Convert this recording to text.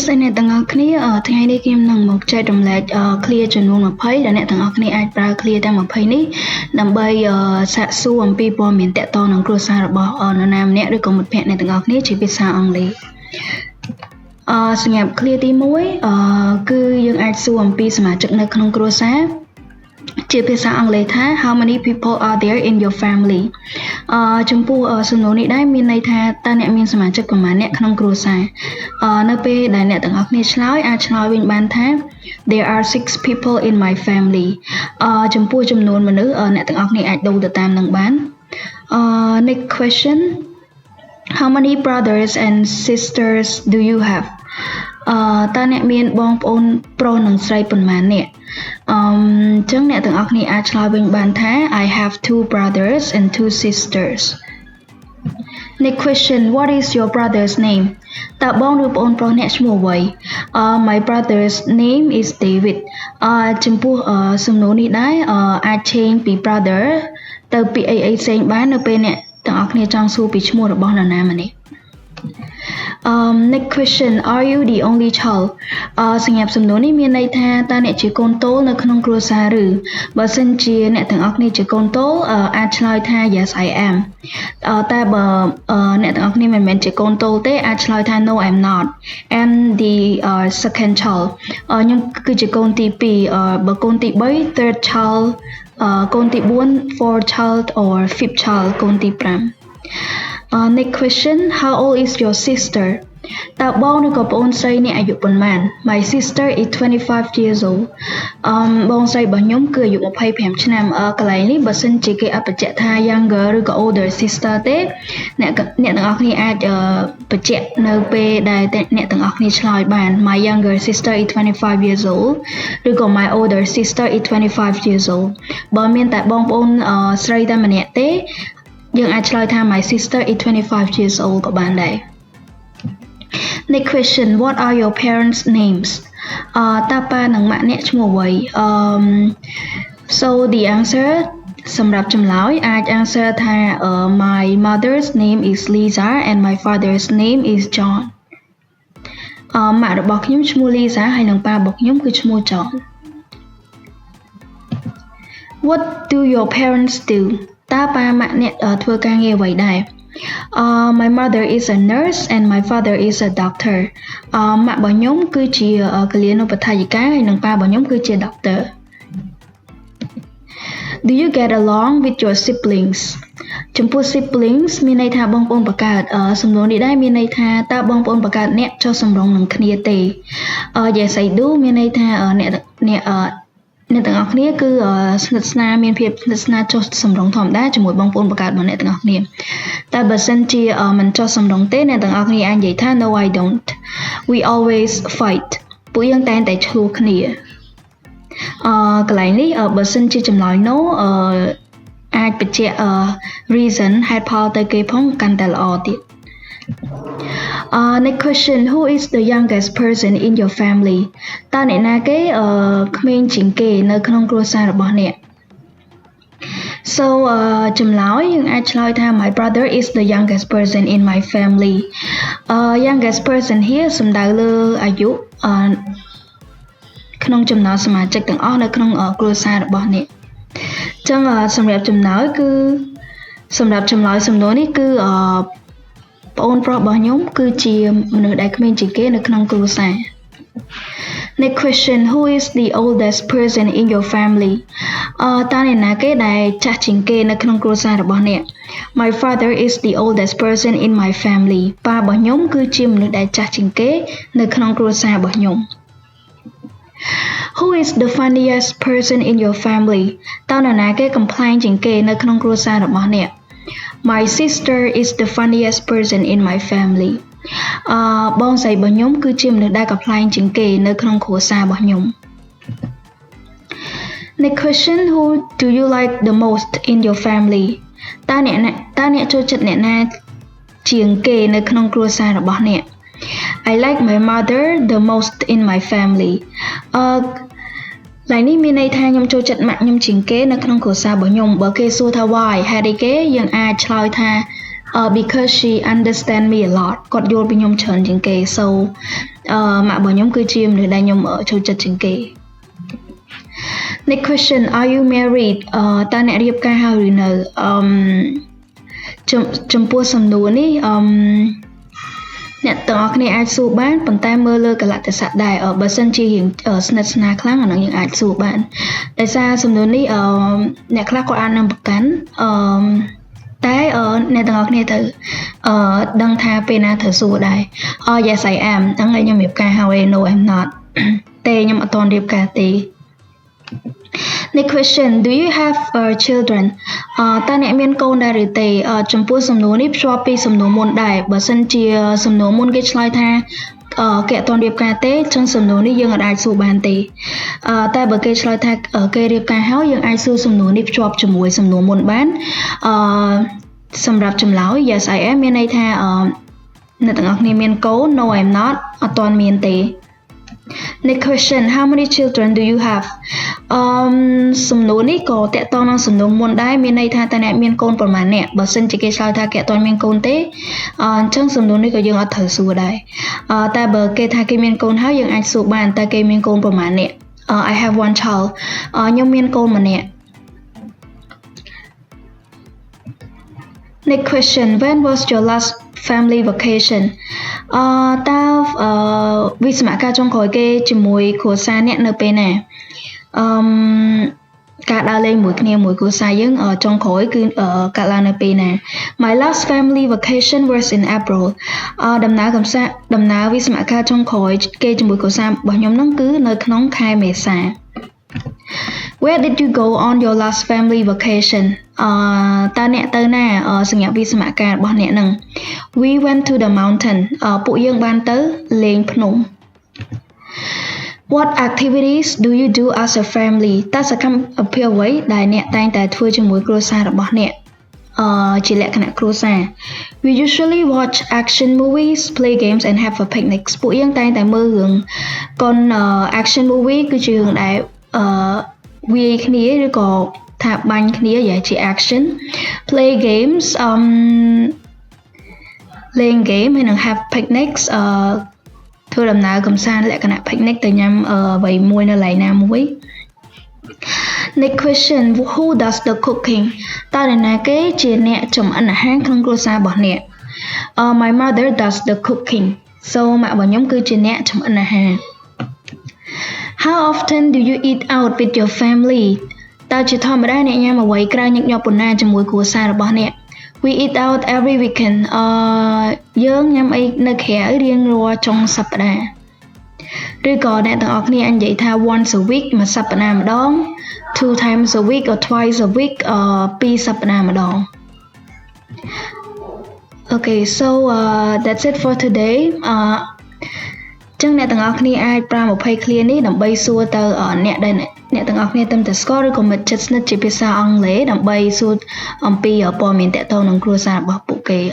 Xinអ្នកទាំងអស់គ្នាថ្ងៃនេះខ្ញុំនឹងមកចែករំលែកclear ចំនួន20ដែលអ្នកទាំងអស់គ្នាអាចប្រើ clear ទាំង20នេះដើម្បីសាកសួរអំពីព័ត៌មានទាក់ទងនឹងគ្រួសាររបស់នរណាម្នាក់ឬក៏មិត្តភក្តិអ្នកទាំងអស់គ្នាជាភាសាអង់គ្លេសសម្រាប់ clear ទី1គឺយើងអាចសួរអំពីសមាជិកនៅក្នុងគ្រួសារជាភាសាអង់គ្លេសថា How many people are there in your family ចំពោះសំណួរនេះដែរមានន័យថាតើអ្នកមានសមាជិកប្រមាណអ្នកក្នុងគ្រួសារនៅពេលដែលអ្នកទាំងអស់គ្នាឆ្លើយអាចឆ្លើយវិញបានថា There are 6 people in my family ចំពោះចំនួនមនុស្សអ្នកទាំងអស់គ្នាអាចដូរទៅតាមនឹងបាន Next question How many brothers and sisters do you have តើអ្នកមានបងប្អូនប្រុសនិងស្រីប៉ុន្មានអ្នកចឹងអ្នកទាំងអស់គ្នាអាចឆ្លើយវិញបានថា I have 2 brothers and 2 sisters Next question What is your brother's name តើបងឬប្អូនប្រុសអ្នកឈ្មោះអ្វី My brother's name is David ចំពោះសំណួរនេះដែរអាច change ពី brother ទៅពាក្យអីផ្សេងបាននៅពេលអ្នកទាំងអស់គ្នាចង់សួរពីឈ្មោះរបស់នរណាម្នាក់Next question Are you the only child សម្រាប់សំណួរនេះមានន័យថាតើអ្នកជាកូនតូចនៅក្នុងគ្រួសារឬបើសិនជាអ្នកទាំងអស់គ្នាជាកូនតូចអាចឆ្លើយថា Yes I am តែបើអ្នកទាំងអស់គ្នាមិនមែនជាកូនតូចទេអាចឆ្លើយថា No I'm not I'm the second child ខ្ញុំគឺជាកូនទី2បើកូនទី3 third child កូនទី4 fourth child or fifth child កូនទី5Next question How old is your sister តើបងឬក៏ប្អូនស្រីអ្នកអាយុប៉ុន្មាន My sister is 25 years old បងស្រីរបស់ខ្ញុំគឺអាយុ25ឆ្នាំកន្លែងនេះបើសិនជាគេអត់បញ្ជាក់ថា younger ឬក៏ older sister ទេអ្នកទាំងអស់គ្នាអាចបញ្ជាក់នៅពេលដែលអ្នកទាំងអស់គ្នាឆ្លើយបាន My younger sister is 25 years old ឬក៏ My older sister is 25 years old បើមានតែបងប្អូនស្រីតែម្នាក់ទេយើងអាចឆ្លើយថា My sister is 25 years old ក៏បានដែរ Next question What are your parents names តើប៉ានិងម៉ាក់អ្នកឈ្មោះអ្វី So the answer សម្រាប់ចម្លើយអាច answer ថា My mother's name is Lisa and my father's name is John ម៉ាក់របស់ខ្ញុំឈ្មោះ Lisa ហើយនិងប៉ារបស់ខ្ញុំគឺឈ្មោះ John What do your parents do តើប៉ាម៉ាក់អ្នកធ្វើការងារអ្វីដែរMy mother is a nurse and my father is a doctor ម៉ាក់របស់ខ្ញុំគឺជាគិលានុបដ្ឋាយិកាហើយនិងប៉ារបស់ខ្ញុំគឺជា doctor Do you get along with your siblings ចំពោះ siblings មានន័យថាបងប្អូនបង្កើតសំណួរនេះដែរមានន័យថាតើបងប្អូនបង្កើតអ្នកចុះសម្រុងនឹងគ្នាទេ Yes I do មានន័យថាអ្នកទាំងអស់គ្នាគឺស្និទ្ធស្នាលមានភាពស្និទ្ធស្នាលចុះសម្រុងធម្មតាជាមួយបងប្អូនបង្កើតរបស់អ្នកទាំងអស់គ្នាតែបើសិនជាមិនចុះសម្រុងទេអ្នកទាំងអស់គ្នាអាចនិយាយថា No I don't We always fight ពួកយើងតែងតែឈ្លោះគ្នាកន្លែងនេះបើសិនជាចម្លើយ No អាចបញ្ជាក់ reason ហេតុផលទៅគេផងកាន់តែល្អទៀតNext question Who is the youngest person in your family តើអ្នកណាគេក្មេងជាងគេនៅក្នុងគ្រួសាររបស់អ្នក So ចម្លើយយើងអាចឆ្លើយថា My brother is the youngest person in my family youngest person here សំដៅលើអាយុក្នុងចំណោមសមាជិកទាំងអស់នៅក្នុងគ្រួសាររបស់អ្នកអញ្ចឹងសម្រាប់ចម្លើយសំណួរនេះគឺប្អូនប្រុសរបស់ខ្ញុំគឺជាមនុស្សដែលក្មេងជាងគេនៅក្នុងគ្រួសារ Next question Who is the oldest person in your family តើអ្នកណាគេដែលចាស់ជាងគេនៅក្នុងគ្រួសាររបស់អ្នក My father is the oldest person in my family ប៉ារបស់ខ្ញុំគឺជាមនុស្សដែលចាស់ជាងគេនៅក្នុងគ្រួសាររបស់ខ្ញុំ Who is the funniest person in your family តើអ្នកណាគេកំប្លែងជាងគេនៅក្នុងគ្រួសាររបស់អ្នកMy sister is the funniest person in my family បងស្រីរបស់ខ្ញុំគឺជាមនុស្សដែលកំប្លែងជាងគេនៅក្នុងគ្រួសាររបស់ខ្ញុំ Next question Who do you like the most in your family តើអ្នកចូលចិត្តអ្នកណាជាងគេនៅក្នុងគ្រួសាររបស់អ្នក I like my mother the most in my family ឡើងនេះមានន័យថាខ្ញុំចូលចិត្តម៉ាក់ខ្ញុំជាងគេនៅក្នុងគ្រួសាររបស់ខ្ញុំបើគេសួរថា why ហេតុអីគេយើងអាចឆ្លើយថា because she understand me a lot គាត់យល់ពីខ្ញុំច្រើនជាងគេ so ម៉ាក់របស់ខ្ញុំគឺជាមនុស្សដែលខ្ញុំចូលចិត្តជាងគេ Next question are you married តើអ្នករៀបការហើយឬនៅចំពោះសំណួរនេះអ្នកទាំងអស់គ្នាអាចសួរបានប៉ុន្តែមើលលើកលៈទេសៈដែរបើសិនជារៀងស្និទ្ធស្នាលខ្លាំងអានឹងយើងអាចសួរបានដោយសារសំណួរនេះអ្នកខ្លះគាត់អាចនឹងប្រកាន់តែអ្នកទាំងអស់គ្នាត្រូវដឹងថាពេលណាត្រូវសួរដែរ yes I am ហ្នឹងហើយខ្ញុំរៀបការហើយ no I'm not តែខ្ញុំអត់ទាន់រៀបការទេ Next question do you have children តើអ្នកមានកូនដែរឬទេចំពោះសំណួរនេះភ្ជាប់ពីសំណួរមុនដែរបើសិនជាសំណួរមុនគេឆ្លើយថាគេអត់ទាន់រៀបការទេចឹងសំណួរនេះយើងអាចសួរបានទេតែបើគេឆ្លើយថាគេរៀបការហើយយើងអាចសួរសំណួរនេះភ្ជាប់ជាមួយសំណួរមុនបានសម្រាប់ចម្លើយ yes I am មានន័យថាអ្នកទាំងអស់គ្នាមានកូន no I'm not អត់ទាន់មានទេ Next question how many children do you have សំណួរនេះក៏តកតងនឹងសំណួរមុនដែរមានន័យថាតើអ្នកមានកូនប្រមាណអ្នកបើសិនជាគេឆ្លើយថាគេអត់ទាន់មានកូនទេអញ្ចឹងសំណួរនេះក៏យើងអត់ត្រូវសួរដែរតែបើគេថាគេមានកូនហើយយើងអាចសួរបានតើគេមានកូនប្រមាណអ្នក I have one child ខ្ញុំមានកូនម្នាក់ Next question when was your last family vacation តើវិស្សមការចុងក្រោយគេជាមួយគ្រួសារអ្នកនៅពេលណាការដើរលេងមួយគ្នាមួយគ្រួសារយើងចុងក្រោយគឺកើតឡើងនៅពេលណា My last family vacation was in April ដំណើរវិស្សមការចុងក្រោយគេជាមួយគ្រួសាររបស់ខ្ញុំហ្នឹងគឺនៅក្នុងខែមេសា Where did you go on your last family vacation តើអ្នកទៅណាសម្រាប់វិស្សមការរបស់អ្នកហ្នឹង We went to the mountain ពួកយើងបានទៅលេងភ្នំ What activities do you do as a family តើសកម្មភាពអ្វីដែលអ្នកតែងតែធ្វើជាមួយគ្រួសាររបស់អ្នកជាលក្ខណៈគ្រួសារ We usually watch action movies play games and have a picnic ពួកយើងតែងតែមើលរឿងកុន action movie គឺជារឿងដែលវាយគ្នាឬក៏ថាបាញ់គ្នាជា action play games លេង game ហើយនឹង have picnics ធ្វើដំណើរកម្សាន្តលក្ខណៈ picnic ទៅញ៉ាំអ្វីមួយនៅកន្លែងណាមួយ Next question who does the cooking តើអ្នកណាគេជាអ្នកចម្អិនអាហារក្នុងគ្រួសាររបស់អ្នក My mother does the cooking so ម៉ាក់របស់ខ្ញុំគឺជាអ្នកចម្អិនអាហារ How often do you eat out with your family តើជាធម្មតាអ្នកញ៉ាំអ្វីក្រៅញឹកញាប់ប៉ុណ្ណាជាមួយគ្រួសាររបស់អ្នក We eat out every weekend យើងញ៉ាំអីនៅក្រៅរៀងរាល់ចុងសប្តាហ៍ឬក៏អ្នកទាំងអស់គ្នាអាចនិយាយថា once a week មួយសប្តាហ៍ម្ដង two times a week or twice a week ពីរសប្តាហ៍ម្ដង Okay so that's it for today ចឹងអ្នកទាំងអស់គ្នាអាចប្រើ20 clear នេះដើម្បីសួរទៅអ្នកដែលអ្នកទាំងអស់គ្នាទៅស្គាល់ឬក៏មិត្តជិតស្និទ្ធជាភាសាអង់គ្លេសដើម្បីសួរអំពីព័ត៌មានទាក់ទងនឹងគ្រួសាររបស់ពួកគេ